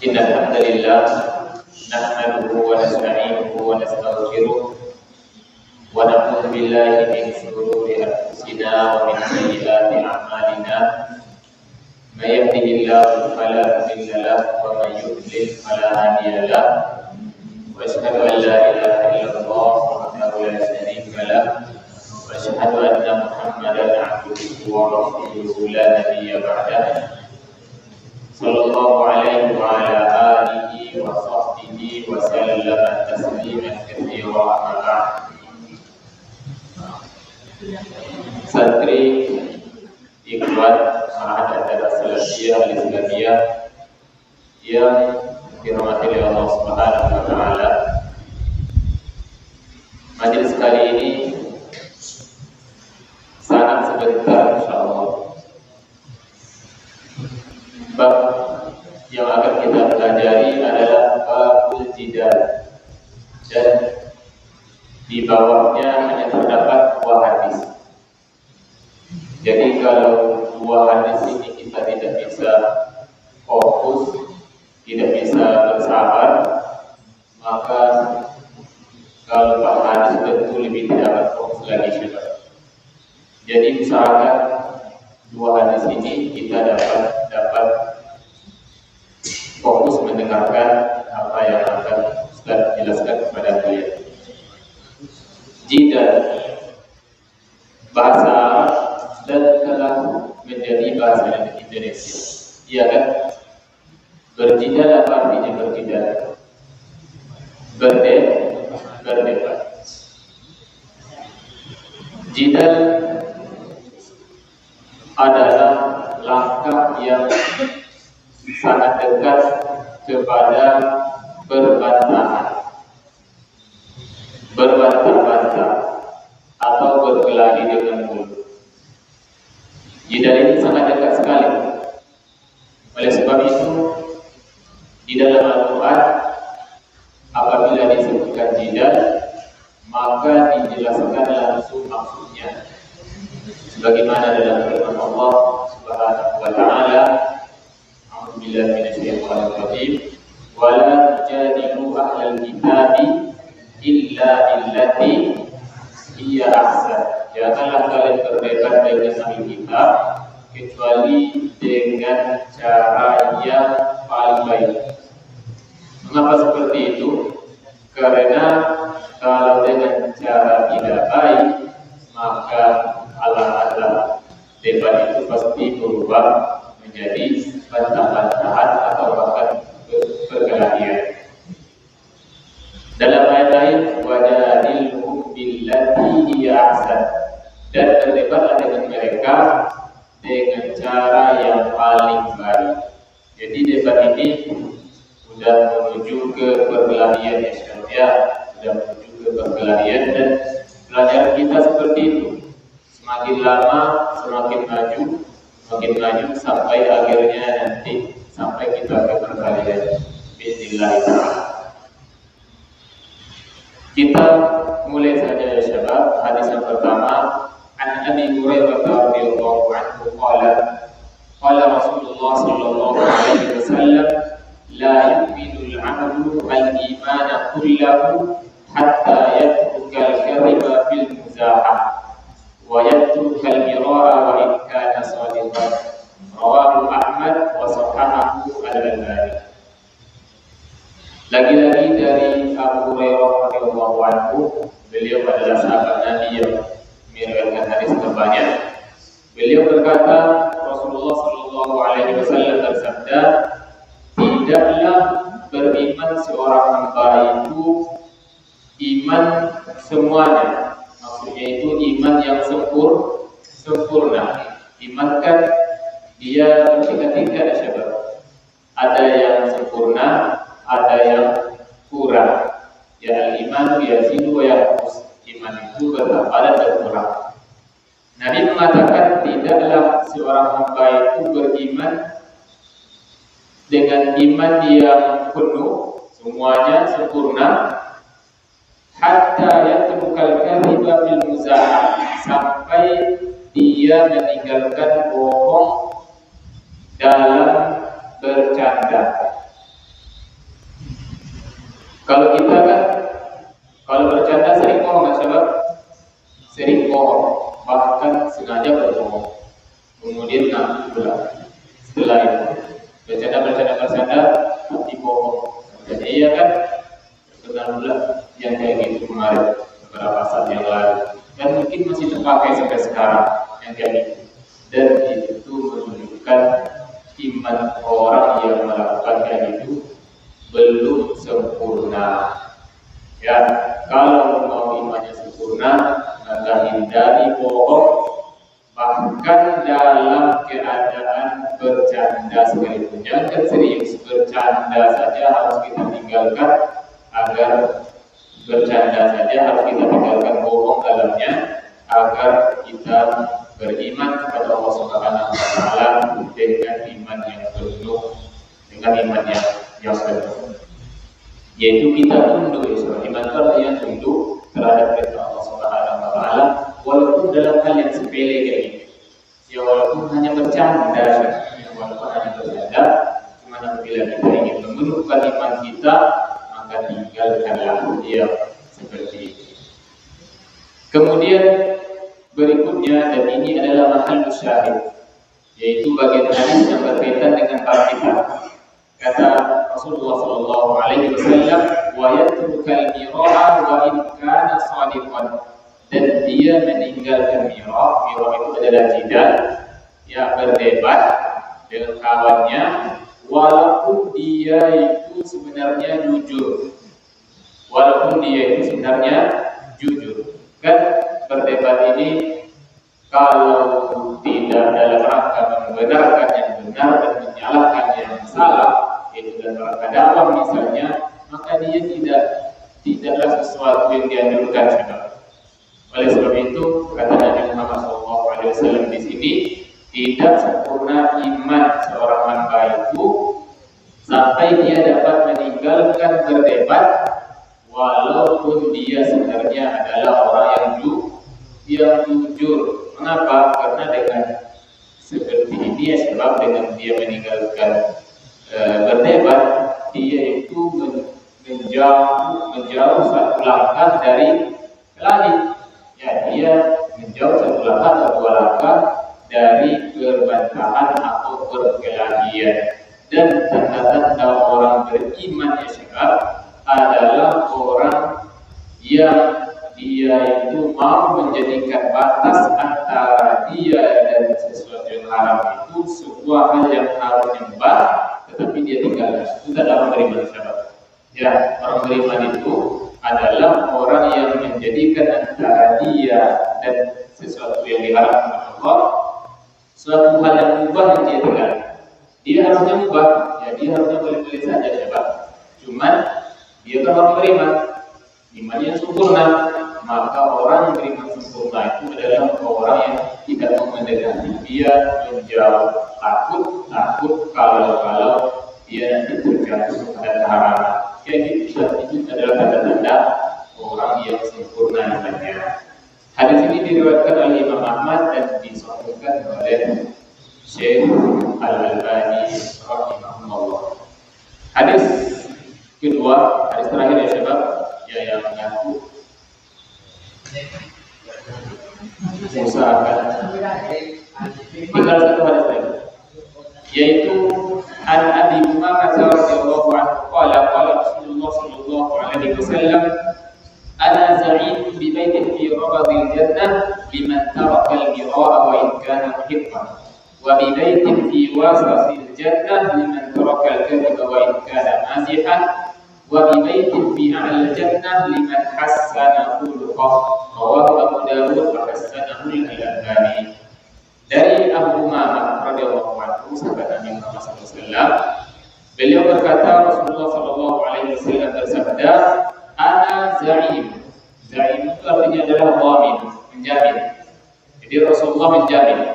Innal hamdalillah nahmaduhu wa nasta'inuhu wa nastaghfiruh wa na'udzu billahi min shururi anfusina wa min sayyiati a'malina. May yahdihillahu fala mudilla lahu wa may yudlil fala hadiya lahu. Wa asyhadu an la ilaha illallah wahdahu la syarika lahu wa asyhadu anna Muhammadan 'abduhu wa rasuluhu la nabiyya ba'dahu. Sallallahu alaihi wa ala alihi wa sahbihi wa sallama tasliman katsira amma ba'd. Santri ikhwan Ma'had Salafiyah Al-Islamiyah yang dirahmati oleh Allah Subhanahu wa taala. Majelis kali ini sangat sebentar insyaallah. Bab yang akan kita pelajari adalah babul jidal, dan di bawahnya hanya terdapat dua hadis. Jadi kalau dua hadis ini kita tidak bisa fokus, tidak bisa bersabar, maka kalau empat hadis tentu lebih tidak akan fokus lagi juga. Jadi usahakan dua hadis ini kita dapat fokus mendengarkan apa yang akan Ustaz jelaskan kepada kalian. Jidal bahasa Arab dan telah menjadi bahasa Indonesia. Iya kan? Berjidal apa artinya berjidal? Berdebat. Jidal adalah langkah yang sangat dekat kepada berbantah-bantah atau berkelahi dengan mulut. Jidal ini sangat dekat sekali. Oleh sebab itu, di dalam Al-Quran apabila disebutkan jidal, maka dijelaskan langsung maksudnya. Sebagaimana dalam firman Allah Subhanahu wa taala, a'udzubillahi minasyaitonir rajim, wa la tujadilu ahlal kitabi illa billati hiya ahsan. Janganlah kalian berdebat dengan ahli kitab kecuali dengan cara yang paling baik. Mengapa seperti itu? Karena kalau dengan cara tidak baik, maka ala-ala debat itu pasti berubah menjadi bantah-bantahan atau bahkan perkelahian. Dalam ayat lain, wajadilhum billati hiya ahsan, dan berdebatlah dengan mereka dengan cara yang paling baik. Jadi debat ini sudah menuju ke perkelahian ya, sudah menuju ke perkelahian, dan pelajaran kita seperti itu. Semakin lama semakin maju sampai akhirnya nanti sampai kita ke perkelahian. Bismillah. Kita mulai saja ya syabab. Hadis yang pertama, an Abi Hurairah radhiyallahu anhu qala Rasulullah sallallahu alaihi wasallam, la yu'minu al-'abdu al-imana kullahu hatta yatruka al-kadhiba fil muzahah wa yatruka al-mira'a wa in kana sadiqan. Rawahu Ahmad wa sahahahu al-Albani. Lagi-lagi dari Abu Hurairah radhiyallahu anhu, beliau adalah sahabat Nabi yang meriwayatkan hadis terbanyak. Beliau berkata, Rasulullah sallallahu alaihi wasallam bersabda, tidaklah beriman seorang hamba itu iman semuanya. Maksudnya itu iman yang sempurna. Iman kan dia bertingkat-tingkat syabab. Ada yang sempurna, ada yang kurang. Ya al-iman yazidu wa yanqus. Iman itu bertambah dan berkurang. Nabi mengatakan tidaklah seorang hamba itu beriman dengan iman yang penuh, semuanya sempurna, hatta yatrukal kadhiba fil muzahah, sampai dia meninggalkan bohong dalam bercanda. fitnah pula. Setelah itu bercanda hati bohong. Dan iya kan terkenal pula yang kayak gitu kemarin beberapa saat yang lalu, dan mungkin masih terpakai sampai sekarang yang kayak gitu. Dan itu menunjukkan iman orang yang melakukan kayak gitu belum sempurna. Ya, kalau mau imannya sempurna, maka hindari bohong, bahkan dalam keadaan bercanda sekalipun. Jangan serius, bercanda saja harus kita tinggalkan, agar bercanda saja harus kita tinggalkan bohong dalamnya, agar kita beriman kepada Allah Subhanahu wa taala dengan iman yang penuh, dengan iman yang penuh. Yaitu kita tunduk, iman itu yang tunduk terhadap perintah Allah Subhanahu wa taala, walaupun dalam hal yang sepele kayak gitu. Ya walaupun hanya bercanda, cuma apabila kita ingin menumbuhkan iman kita, maka tinggalkanlah dia seperti itu. Kemudian berikutnya, dan ini adalah mahal syahid, yaitu bagian hadis yang berkaitan dengan kita. Kata Rasulullah sallallahu alaihi wasallam, wa yatrukal mira'a wa in kana shadiqan, dan dia meninggalkan mira' itu adalah jidal, ya berdebat dengan kawannya walaupun dia itu sebenarnya jujur. Kan berdebat ini kalau tidak dalam rangka membenarkan yang benar dan menyalahkan yang salah, itu dalam rangka dakwah misalnya, maka dia tidaklah sesuatu yang dianjurkan. Oleh sebab itu kata Nabi Muhammad SAW di sini, tidak sempurna iman seorang hamba itu sampai dia dapat meninggalkan berdebat walaupun dia sebenarnya adalah orang yang jujur. Mengapa? Karena dengan seperti ini, sebab dengan dia meninggalkan berdebat, dia itu menjauh satu langkah dari kelahi. Ya, dia menjauh satu langkah atau dua langkah dari perbantahan atau perkelahian. Dan tanda-tanda orang beriman ya syekh adalah orang yang dia itu mau menjadikan batas antara dia dan sesuatu yang haram itu sebuah hal yang harus nyembah, tetapi dia tinggalkan. Itu adalah orang beriman sahabat. Ya, orang beriman itu adalah orang yang menjadikan antara dia dan sesuatu yang diharamkan oleh Allah suatu hal yang mubah yang dia tinggalkan. Dia harusnya mubah, ya dia harusnya boleh-boleh saja sahabat. Cuman dia kan orang beriman, imannya sempurna. Maka orang yang beriman sempurna itu adalah orang yang tidak mau mendekati, dia menjauh, takut kalau dia nanti terjatuh pada keharaman. Kayak gitu, itu adalah tanda-tanda orang yang sempurna imannya. Hadis ini diriwayatkan oleh Imam Ahmad dan disahihkan oleh Syekh Al-Albani rahimahullah. Hadis kedua, hadis terakhir ya syabab, ya yang mengaku usahakan tinggal satu hadis lagi, yaitu an Abi Umamah radhiyallahu anhu qala Rasulullah sallallahu alaihi wasallam ana za'im bi baitin fi rabadil jannah liman taraka al-mira'a wa in kana muhiqqan wa bi baitin fi wasatil jannah liman taraka al-kadhiba wa in kana mazihan wa bi baitin fi a'la al-jannah liman hassana khuluqahu rawahu Abu Dawud wa hassanahu al-Albani. Dari Abu Umamah radhiyallahu anhu, sahabat Nabi Muhammad SAW, beliau berkata, Rasulullah SAW bersabda, ana za'im. Za'im itu artinya adalah dhamin, menjamin. Jadi Rasulullah menjamin.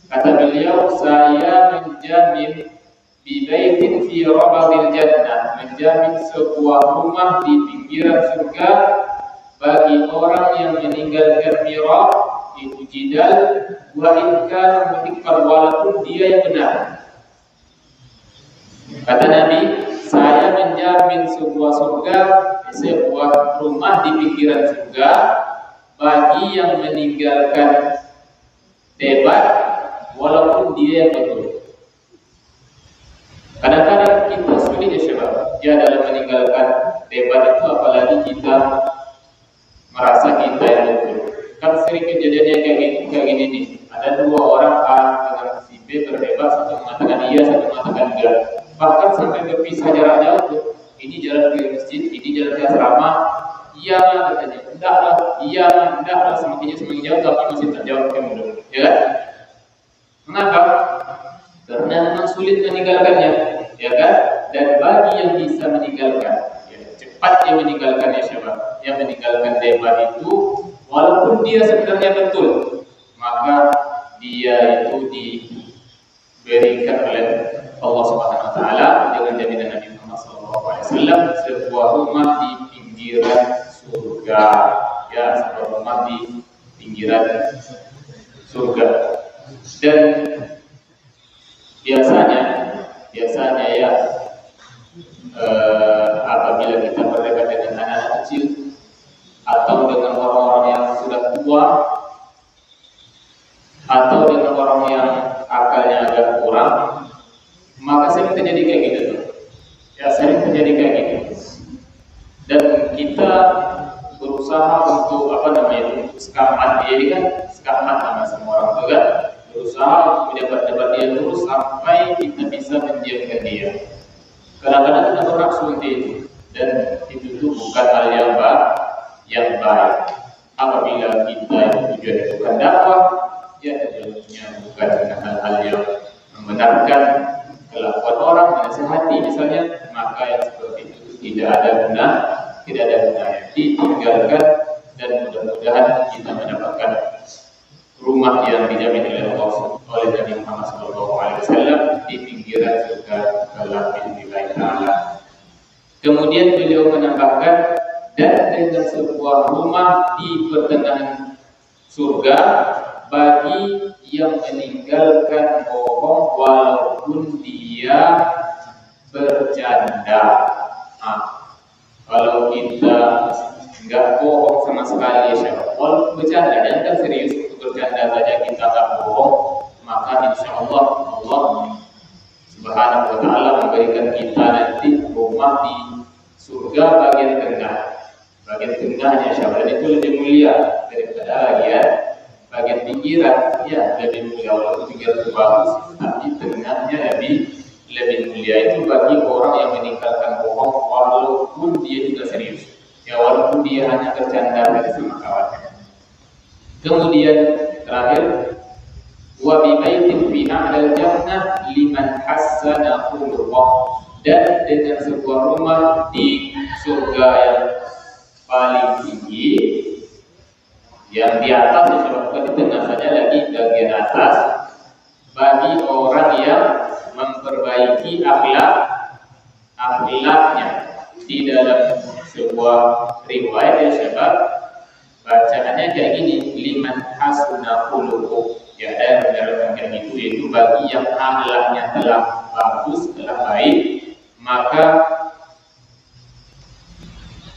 Kata beliau, saya menjamin bi baitin fi rabadil jannah, menjamin sebuah rumah di pinggiran surga bagi orang yang meninggalkan mira' itu jidal wa in kana muhiqqan, walaupun dia yang benar. Kata Nabi, saya menjamin sebuah rumah di pinggiran surga bagi yang meninggalkan debat walaupun dia yang betul. Kadang-kadang kita sulit ya syabab ya dalam meninggalkan debat itu, apalagi kita merasa kita yang betul. Kan sering kejadiannya kayak gini nih. Ada dua orang A dengan si B berdebat, satu mengatakan iya, satu mengatakan enggak. Bahkan sampai berpisah jarak jauh tuh. Ini jalan ke masjid, ini jalan ke asrama. Iya katanya, enggaklah, iya enggaklah, semakin jauh tapi masih tak jawab kemudian, ya kan? Mengapa? Karena memang sulit meninggalkannya, ya kan? Dan bagi yang bisa meninggalkan, ya, cepat dia meninggalkan ya syabab, yang meninggalkan debat itu, walaupun dia sebenarnya betul, maka dia itu diberikan oleh Allah Subhanahu Wa Taala dengan jaminan Nabi Muhammad SAW sebuah rumah di pinggiran surga, ya, sebuah rumah di pinggiran surga. Dan biasanya ya apabila kita berdebat dengan anak-anak kecil atau dengan orang-orang yang sudah tua atau dengan orang yang akalnya agak kurang, maka sering terjadi kayak gitu tuh. Ya, sering terjadi kayak gitu. Dan kita berusaha untuk untuk sekamat dia ini kan, sekamat sama semua orang itu kan, berusaha untuk mendebat-debat dia terus sampai kita bisa mendiamkan dia. Kadang-kadang kita bernafsu itu, dan itu tuh bukan hal yang baik. Apabila kita itu tujuan bukan dakwah, ya tujuannya bukan dengan hal-hal yang membenarkan kelakuan orang, menasihati misalnya, maka yang seperti itu tidak ada gunanya, ditinggalkan. Dan mudah-mudahan kita mendapatkan rumah yang dijamin oleh Nabi Muhammad SAW di pinggiran surga dalam biidznillah ta'ala. Kemudian beliau menambahkan, dan dengan sebuah rumah di pertengahan surga bagi yang meninggalkan bohong walaupun dia bercanda. Kalau kita nggak bohong sama sekali ya syabab, walaupun bercanda, dan kan serius untuk bercanda saja kita nggak bohong, maka insya Allah Subhanahu Wa Taala memberikan kita nanti rumah di surga bagian tengahnya syabab, dan itu lebih mulia daripada ya bagian pinggiran, ya lebih mulia. Walaupun pinggiran itu bagus, tapi tengahnya lebih mulia. Itu bagi orang yang meninggalkan bohong walaupun dia juga serius, ya walaupun dia hanya bercanda sama kawannya. Kemudian terakhir, wa bi baitin fi a'lal jannah liman hassana khuluqah, dan dengan sebuah rumah di surga yang paling tinggi, yang di atas disebutkan di tengah saja lagi bagian atas, bagi orang yang memperbaiki akhlaknya. Di dalam sebuah riwayat ya syabab, bacaannya kayak gini, liman hasuna khuluquh, ya, dan menerangkan kayak gitu, yaitu bagi yang akhlaknya telah bagus, telah baik, maka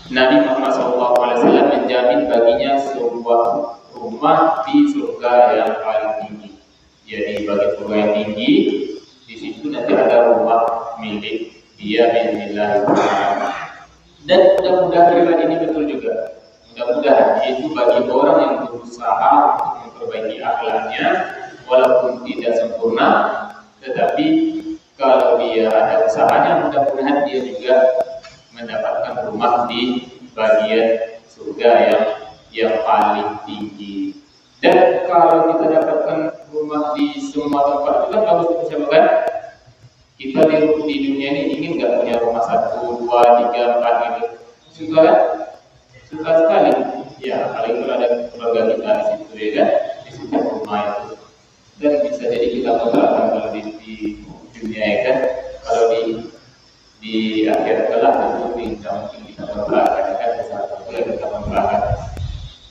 Nabi Muhammad SAW menjamin baginya sebuah rumah di surga yang paling tinggi. Jadi bagi surga yang tinggi, di situ nanti ada rumah milik dia biidznillah. Dan mudah-mudahan riwayat ini betul juga. Mudah-mudahan itu bagi orang yang berusaha untuk memperbaiki akhlaknya, walaupun tidak sempurna, tetapi kalau dia ada usahanya, mudah-mudahan dia juga mendapatkan rumah di bagian surga yang paling tinggi. Dan kalau kita dapatkan rumah di semua tempat itu kan bagus, bisa bukan? Kita di dunia ini ingin nggak punya rumah 1, 2, 3, 4 gitu? Suka kan? Suka sekali. Ya, paling kalau ada keluarga kita di situ ya kan, di situ rumah itu. Dan bisa jadi kita kontrakan kalau di dunia ya kan, kalau di akhirat kelak tentu tidak mungkin kita kontrakan ya kan, boleh kita kontrakan.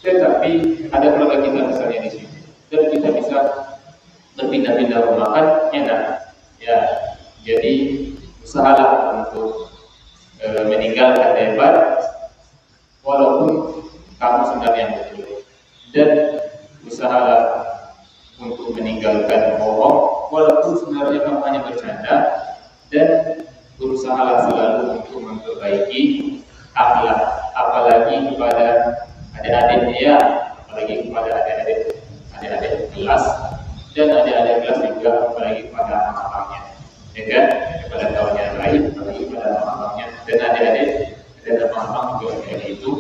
Tetapi ada keluarga kita misalnya di sini, dan kita bisa berpindah-pindah rumah kan enak. Ya, jadi usahalah untuk meninggalkan debat walaupun kamu sebenarnya yang betul, dan usahalah untuk meninggalkan bohong, walaupun sebenarnya kamu hanya bercanda, dan berusahalah selalu untuk memperbaiki akhlak, apalagi kepada adik-adik dia, apalagi kepada adik-adik kelas, dan adik-adik kelas juga, apalagi kepada anak-anaknya, ya kan? Kepada kawan yang baik, apalagi kepada anak-anaknya, dan adik-adik dan anak-anak juga kayak itu,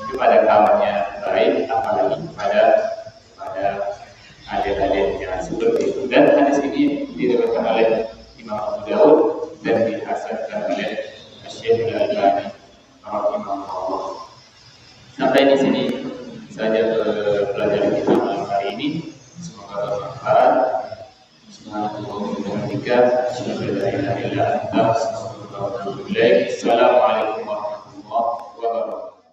kepada kawannya baik, apalagi kepada adik-adiknya, seperti itu. Dan hadis ini diriwayatkan oleh Imam Abu Daud dan dihasankan oleh Syekh Al-Albani rahimahullah. Sampai di sini saja pelajaran kita malam hari ini. Semoga bermanfaat. Assalamualaikum warahmatullahi wabarakatuh. Assalamualaikum